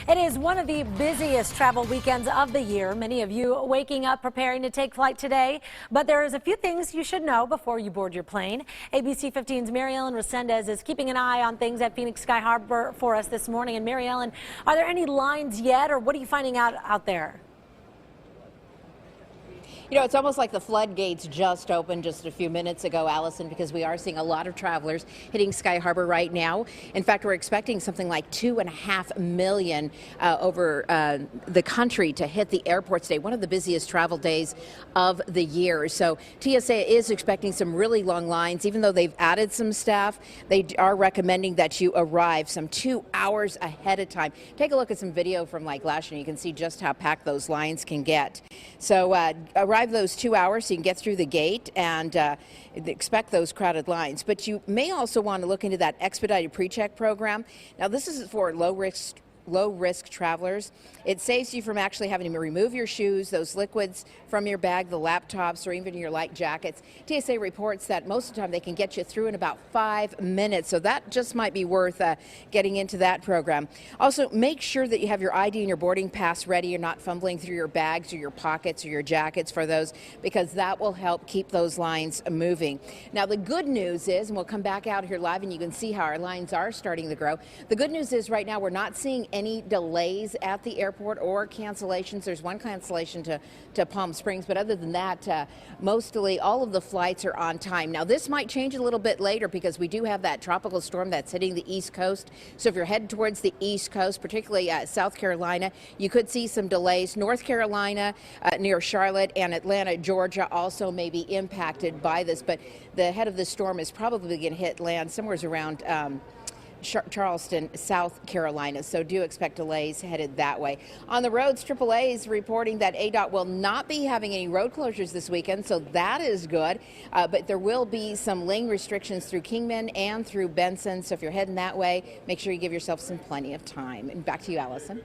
It is one of the busiest travel weekends of the year. Many of you waking up preparing to take flight today, but there's a few things you should know before you board your plane. ABC 15's Mary Ellen Resendez is keeping an eye on things at Phoenix Sky Harbor for us this morning. And Mary Ellen, are there any lines yet, or what are you finding out there? You know, it's almost like the floodgates just opened just a few minutes ago, Allison, because we are seeing a lot of travelers hitting Sky Harbor right now. In fact, we're expecting something like 2.5 million over the country to hit the airport today, one of the busiest travel days of the year. So TSA is expecting some really long lines. Even though they've added some staff, they are recommending that you arrive some 2 hours ahead of time. Take a look at some video from like last year. You can see just how packed those lines can get. So arrive those 2 hours so you can get through the gate and expect those crowded lines. But you may also want to look into that expedited pre-check program. Now, this is for low-risk travelers. It saves you from actually having to remove your shoes, those liquids from your bag, the laptops, or even your light jackets. TSA reports that most of the time they can get you through in about 5 minutes, so that just might be worth getting into that program. Also, make sure that you have your ID and your boarding pass ready. You're not fumbling through your bags or your pockets or your jackets for those, because that will help keep those lines moving. Now, the good news is, and we'll come back out here live and you can see how our lines are starting to grow. The good news is right now we're not seeing any delays at the airport or cancellations. There's one cancellation to Palm Springs, but other than that, mostly all of the flights are on time. Now, this might change a little bit later because we do have that tropical storm that's hitting the East Coast. So if you're headed towards the East Coast, particularly South Carolina, you could see some delays. North Carolina, near Charlotte, and Atlanta, Georgia also may be impacted by this, but the head of the storm is probably going to hit land somewhere around Charleston, South Carolina, so do expect delays headed that way. On the roads, AAA is reporting that ADOT will not be having any road closures this weekend, so that is good, but there will be some lane restrictions through Kingman and through Benson, so if you're heading that way, make sure you give yourself some plenty of time. And back to you, Allison.